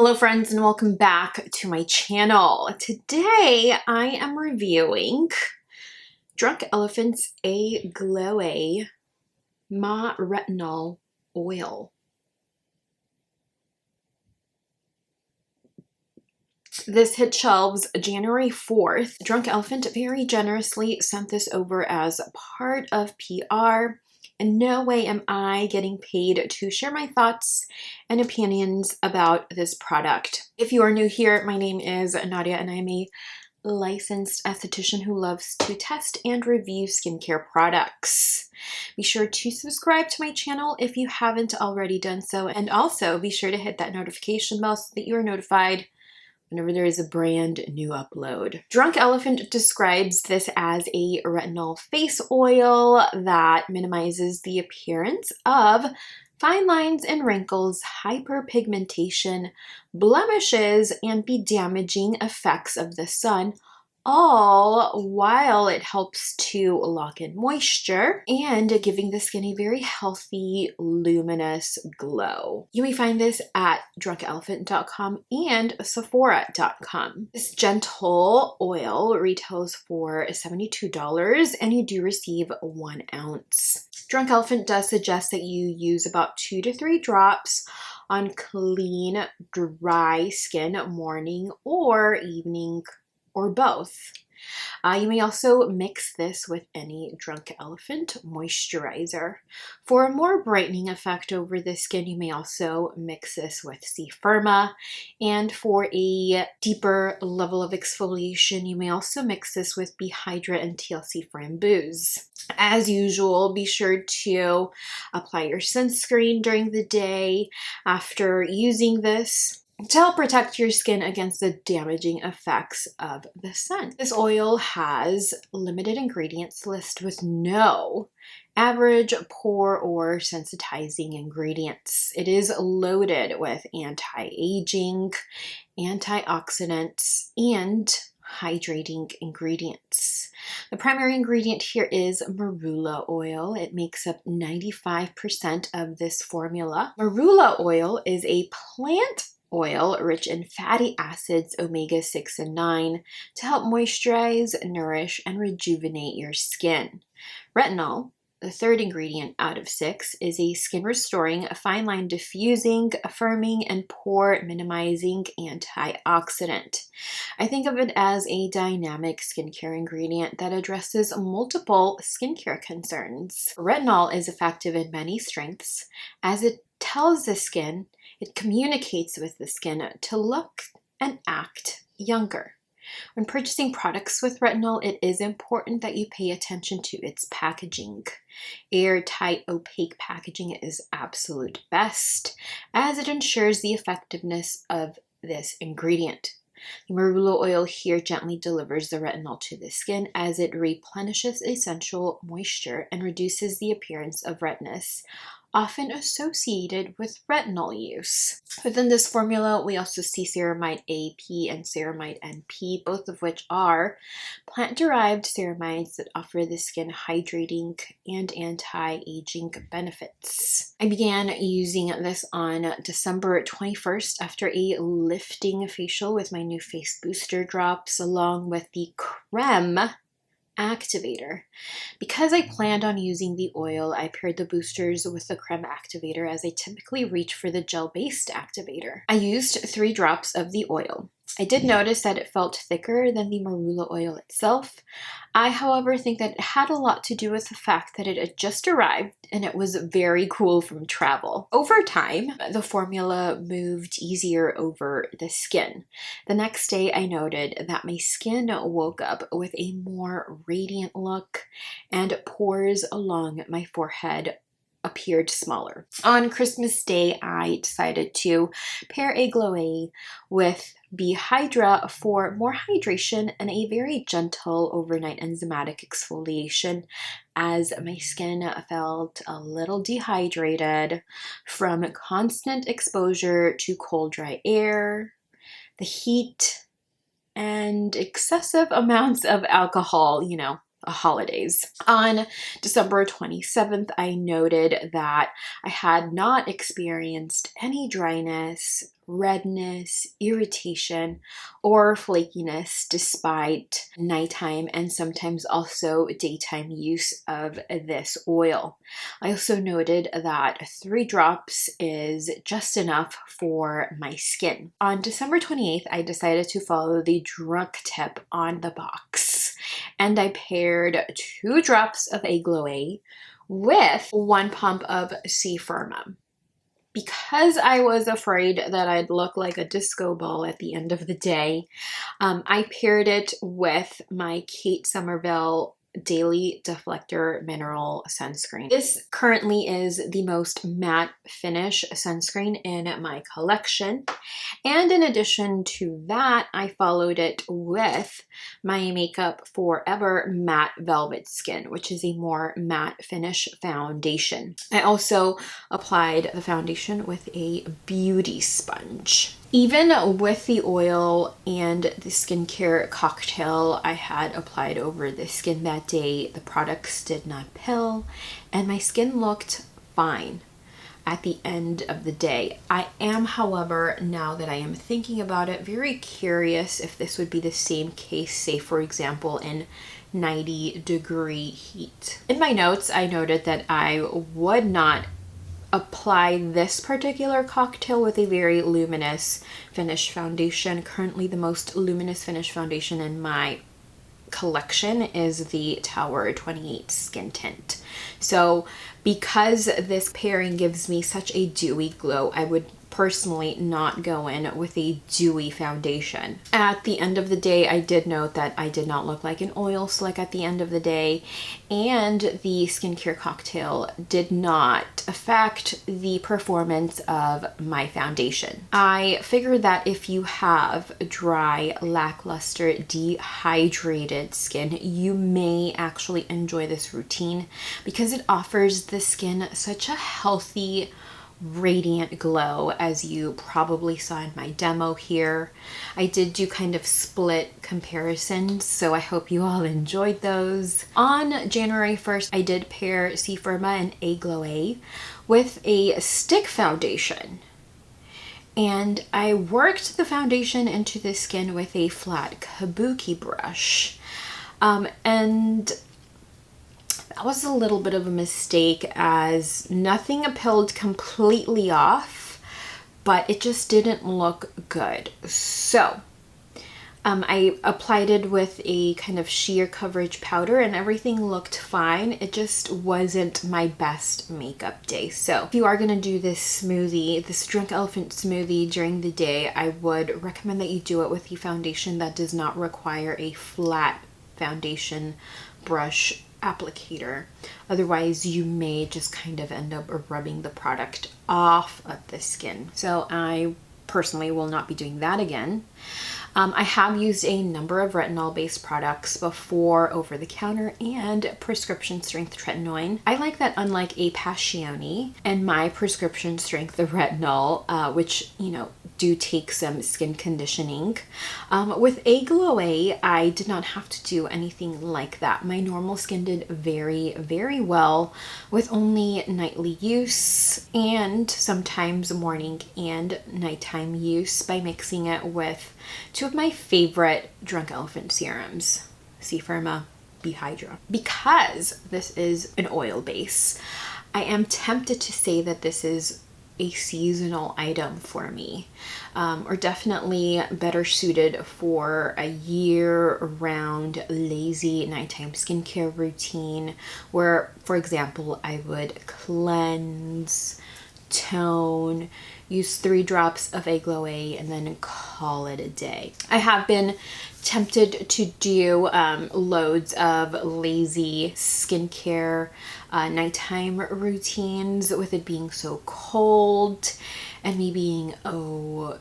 Hello friends and welcome back to my channel. Today I am reviewing Drunk Elephant's A-Gloei Maretinol Oil. This hit shelves January 4th. Drunk Elephant very generously sent this over as part of PR. In no way am I getting paid to share my thoughts and opinions about this product. If you are new here, my name is Nadia and I am a licensed esthetician who loves to test and review skincare products. Be sure to subscribe to my channel if you haven't already done so, and also be sure to hit that notification bell so that you are notified whenever there is a brand new upload. Drunk Elephant describes this as a retinol face oil that minimizes the appearance of fine lines and wrinkles, hyperpigmentation, blemishes, and the damaging effects of the sun, all while it helps to lock in moisture and giving the skin a very healthy, luminous glow. You may find this at drunkelephant.com and sephora.com. This gentle oil retails for $72 and you do receive 1 ounce. Drunk Elephant does suggest that you use about 2 to 3 drops on clean, dry skin morning or evening or both. You may also mix this with any Drunk Elephant moisturizer. For a more brightening effect over the skin, you may also mix this with C-Firma. And for a deeper level of exfoliation, you may also mix this with B-Hydra and TLC Framboos. As usual, be sure to apply your sunscreen during the day after using this to help protect your skin against the damaging effects of the sun. This oil has limited ingredients list with no average, poor, or sensitizing ingredients. It is loaded with anti-aging, antioxidants, and hydrating ingredients. The primary ingredient here is marula oil. It makes up 95% of this formula. Marula oil is a plant oil rich in fatty acids omega-6 and 9 to help moisturize, nourish, and rejuvenate your skin. Retinol, the third ingredient out of 6, is a skin restoring, fine line diffusing, affirming, and pore minimizing antioxidant. I think of it as a dynamic skincare ingredient that addresses multiple skincare concerns. Retinol is effective in many strengths as it tells the skin, it communicates with the skin to look and act younger. When purchasing products with retinol, it is important that you pay attention to its packaging. Airtight, opaque packaging is absolute best as it ensures the effectiveness of this ingredient. The marula oil here gently delivers the retinol to the skin as it replenishes essential moisture and reduces the appearance of redness, often associated with retinol use. Within this formula, we also see ceramide A, P, and ceramide NP, both of which are plant-derived ceramides that offer the skin hydrating and anti-aging benefits. I began using this on December 21st after a lifting facial with my NuFace booster drops along with the creme activator. Because I planned on using the oil, I paired the boosters with the creme activator as I typically reach for the gel-based activator. I used 3 drops of the oil. I did notice that it felt thicker than the marula oil itself. I, however, think that it had a lot to do with the fact that it had just arrived and it was very cool from travel. Over time, the formula moved easier over the skin. The next day, I noted that my skin woke up with a more radiant look and pores along my forehead appeared smaller. On Christmas Day, I decided to pair A-Gloei with B-Hydra for more hydration and a very gentle overnight enzymatic exfoliation as my skin felt a little dehydrated from constant exposure to cold, dry air, the heat, and excessive amounts of alcohol, holidays. On December 27th, I noted that I had not experienced any dryness, redness, irritation, or flakiness despite nighttime and sometimes also daytime use of this oil. I also noted that 3 drops is just enough for my skin. On December 28th, I decided to follow the drunk tip on the box, and I paired 2 drops of A-Gloei with 1 pump of C-Firma. Because I was afraid that I'd look like a disco ball at the end of the day, I paired it with my Kate Somerville Daily Deflector Mineral Sunscreen. This currently is the most matte finish sunscreen in my collection. And in addition to that, I followed it with my Makeup Forever Matte Velvet Skin, which is a more matte finish foundation. I also applied the foundation with a beauty sponge. Even with the oil and the skincare cocktail I had applied over the skin that day, the products did not pill, and my skin looked fine at the end of the day. I am, however, now that I am thinking about it, very curious if this would be the same case, say for example, in 90-degree heat. In my notes, I noted that I would not apply this particular cocktail with a very luminous finish foundation. Currently, the most luminous finish foundation in my collection is the Tower 28 Skin Tint. So because this pairing gives me such a dewy glow, I would personally not go in with a dewy foundation. At the end of the day, I did note that I did not look like an oil slick at the end of the day, and the skincare cocktail did not affect the performance of my foundation. I figured that if you have dry, lackluster, dehydrated skin, you may actually enjoy this routine because it offers the skin such a healthy, radiant glow, as you probably saw in my demo here. I did do kind of split comparisons, so I hope you all enjoyed those. On January 1st, I did pair C-Firma and A-Gloei with a stick foundation, and I worked the foundation into the skin with a flat kabuki brush, and that was a little bit of a mistake as nothing appealed completely off, but it just didn't look good. So I applied it with a kind of sheer coverage powder and everything looked fine. It just wasn't my best makeup day. So if you are going to do this smoothie, this Drunk Elephant smoothie during the day, I would recommend that you do it with a foundation that does not require a flat foundation brush applicator. Otherwise, you may just kind of end up rubbing the product off of the skin. So I personally will not be doing that again. I have used a number of retinol-based products before over the counter and prescription strength tretinoin. I like that unlike a Passione and my prescription strength of retinol, which, you know, do take some skin conditioning. With A-Gloei, I did not have to do anything like that. My normal skin did very, very well with only nightly use and sometimes morning and nighttime use by mixing it with 2 of my favorite Drunk Elephant serums, C-Firma, B-Hydra. Because this is an oil base, I am tempted to say that this is a seasonal item for me, or definitely better suited for a year-round lazy nighttime skincare routine where, for example, I would cleanse, tone, use 3 drops of A-Gloei, and then call it a day. I have been tempted to do loads of lazy skincare nighttime routines with it being so cold and me being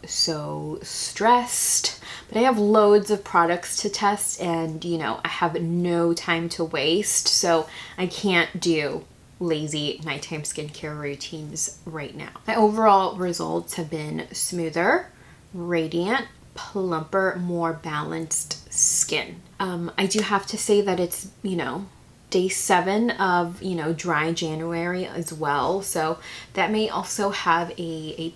so stressed. But I have loads of products to test and, you know, I have no time to waste, so I can't do lazy nighttime skincare routines right now. My overall results have been smoother, radiant, plumper, more balanced skin. I do have to say that it's, day 7 of, dry January as well. So that may also have a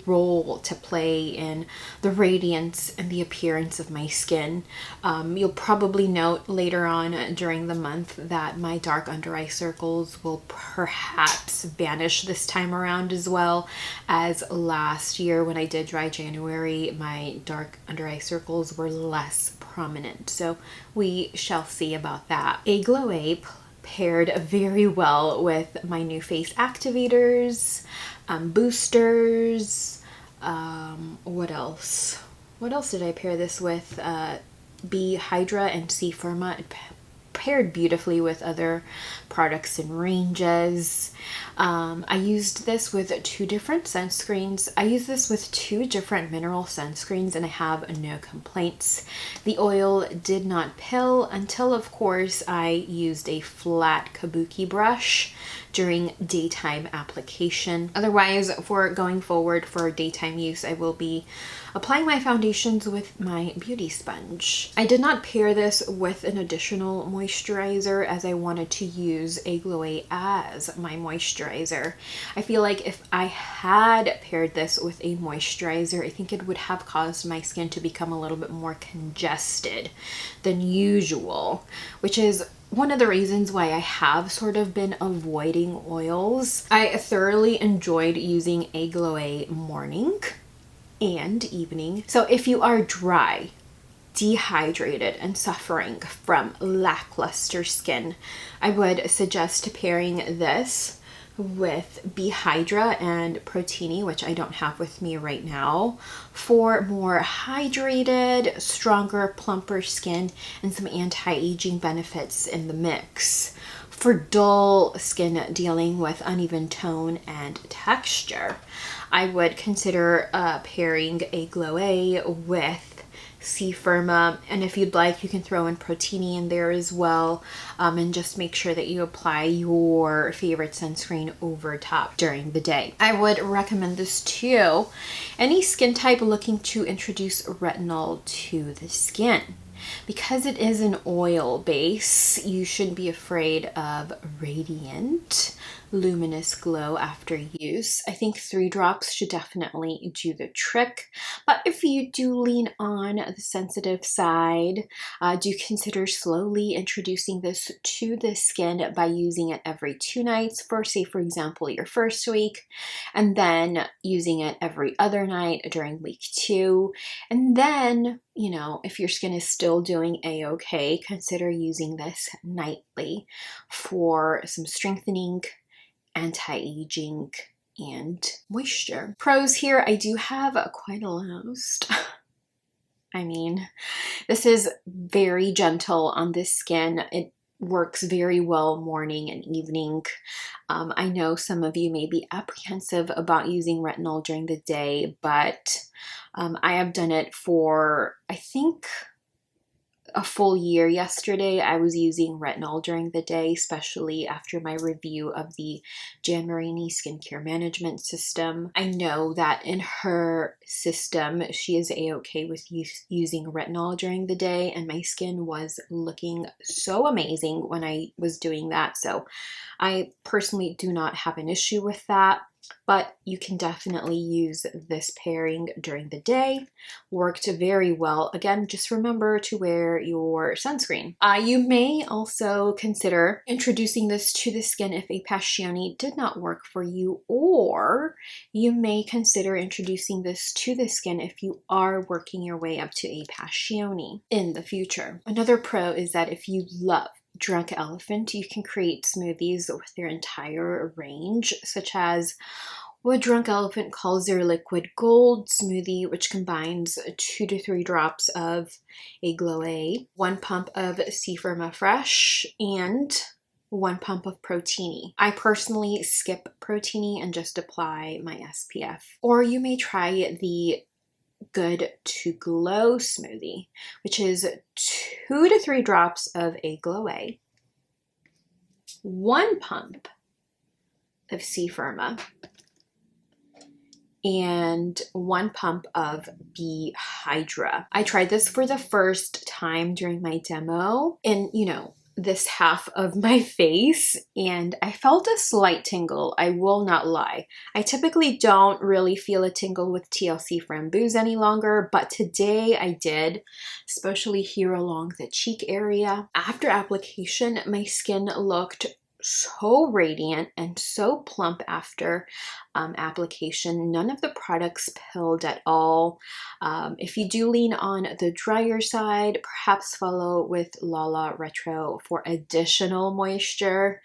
role to play in the radiance and the appearance of my skin. You'll probably note later on during the month that my dark under eye circles will perhaps vanish this time around, as well as last year when I did dry January, my dark under eye circles were less prominent. So we shall see about that. A-Gloei paired very well with my NuFace activators, boosters. What else? What else did I pair this with? B-Hydra and C-Firma. It paired beautifully with other products and ranges. I used this with 2 different sunscreens. I used this with 2 different mineral sunscreens and I have no complaints. The oil did not pill until, of course, I used a flat kabuki brush during daytime application. Otherwise, for going forward for daytime use, I will be applying my foundations with my beauty sponge. I did not pair this with an additional moisturizer as I wanted to use A-Gloei as my moisturizer. I feel like if I had paired this with a moisturizer, I think it would have caused my skin to become a little bit more congested than usual, which is one of the reasons why I have sort of been avoiding oils. I thoroughly enjoyed using A-Gloei morning and evening. So if you are dry, dehydrated, and suffering from lackluster skin, I would suggest pairing this with B-Hydra and Protini, which I don't have with me right now, for more hydrated, stronger, plumper skin and some anti-aging benefits in the mix. For dull skin dealing with uneven tone and texture, I would consider pairing A-Gloei with C-Firma, and if you'd like, you can throw in Protini in there as well, and just make sure that you apply your favorite sunscreen over top during the day. I would recommend this to any skin type looking to introduce retinol to the skin. Because it is an oil base, you shouldn't be afraid of radiant, luminous glow after use. I think 3 drops should definitely do the trick. But if you do lean on the sensitive side, do consider slowly introducing this to the skin by using it every 2 nights for, say, for example, your first week, and then using it every other night during week 2. And then, if your skin is still doing a-okay, consider using this nightly for some strengthening, anti-aging, and moisture. Pros here, I do have quite a list. I mean, this is very gentle on this skin. It works very well morning and evening. I know some of you may be apprehensive about using retinol during the day, but I have done it for, I think, a full year. Yesterday, I was using retinol during the day, especially after my review of the Jan Marini skincare management system. I know that in her system, she is a-okay with using retinol during the day, and my skin was looking so amazing when I was doing that. So I personally do not have an issue with that. But you can definitely use this pairing during the day. Worked very well. Again, just remember to wear your sunscreen. You may also consider introducing this to the skin if a passione did not work for you, or you may consider introducing this to the skin if you are working your way up to a passione in the future. Another pro is that if you love Drunk Elephant, you can create smoothies with their entire range, such as what Drunk Elephant calls their liquid gold smoothie, which combines 2 to 3 drops of A-Gloei, 1 pump of C-Firma Fresh, and 1 pump of Protini. I personally skip Protini and just apply my SPF. Or you may try the Good to Glow smoothie, which is 2 to 3 drops of A-Gloei, 1 pump of C-Firma, and 1 pump of B-Hydra. I tried this for the first time during my demo in, you know, this half of my face, and I felt a slight tingle. I will not lie. I typically don't really feel a tingle with TLC Framboos any longer, but today I did, especially here along the cheek area. After application, my skin looked so radiant and so plump after application. None of the products pilled at all. If you do lean on the drier side, perhaps follow with Lala Retro for additional moisture.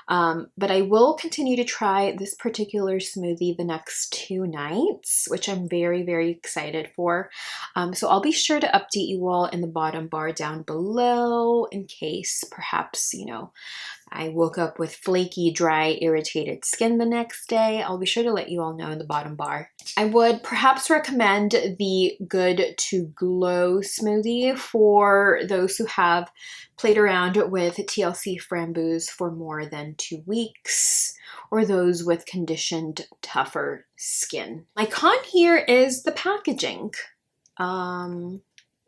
But I will continue to try this particular smoothie the next 2 nights, which I'm very, very excited for. So I'll be sure to update you all in the bottom bar down below in case perhaps, you know, I woke up with flaky, dry, irritated skin the next day. I'll be sure to let you all know in the bottom bar. I would perhaps recommend the Good to Glow smoothie for those who have played around with TLC Framboos for more than 2 weeks, or those with conditioned, tougher skin. My con here is the packaging.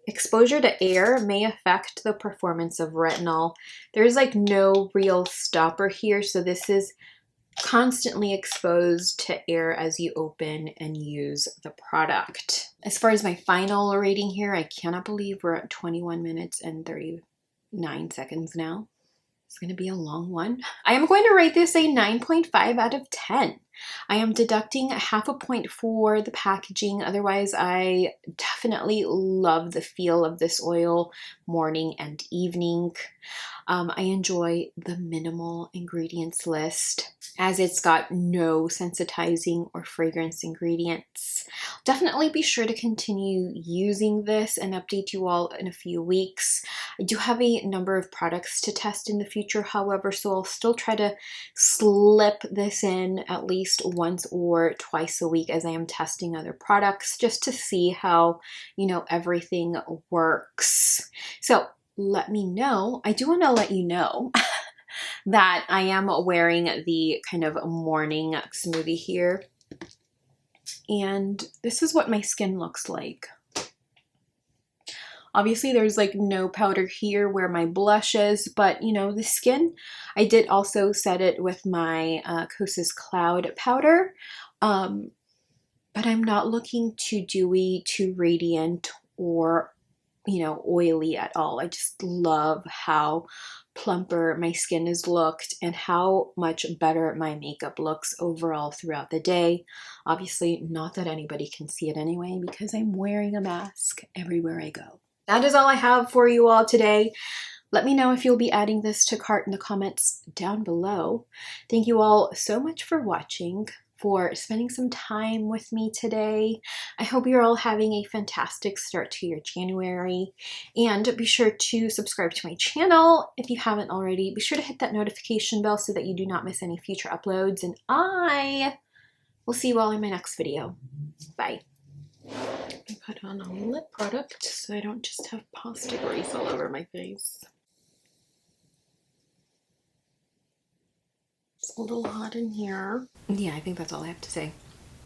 Exposure to air may affect the performance of retinol. There's like no real stopper here, so this is constantly exposed to air as you open and use the product. As far as my final rating here, I cannot believe we're at 21 minutes and 39 seconds now. It's going to be a long one. I am going to rate this a 9.5 out of 10. I am deducting 0.5 point for the packaging. Otherwise, I definitely love the feel of this oil morning and evening. I enjoy the minimal ingredients list as it's got no sensitizing or fragrance ingredients. Definitely be sure to continue using this and update you all in a few weeks. I do have a number of products to test in the future, however, so I'll still try to slip this in at least once or twice a week as I am testing other products just to see how, you know, everything works. So let me know. I do want to let you know that I am wearing the kind of morning smoothie here. And this is what my skin looks like. Obviously, there's like no powder here where my blush is, but you know, the skin, I did also set it with my Kosas Cloud powder, but I'm not looking too dewy, too radiant, or, you know, oily at all. I just love how plumper my skin has looked and how much better my makeup looks overall throughout the day. Obviously, not that anybody can see it anyway because I'm wearing a mask everywhere I go. That is all I have for you all today. Let me know if you'll be adding this to cart in the comments down below. Thank you all so much for watching, for spending some time with me today. I hope you're all having a fantastic start to your January, and be sure to subscribe to my channel if you haven't already. Be sure to hit that notification bell so that you do not miss any future uploads, and I will see you all in my next video. Bye. I put on a lip product so I don't just have pasta grease all over my face. It's a little hot in here. Yeah, I think that's all I have to say.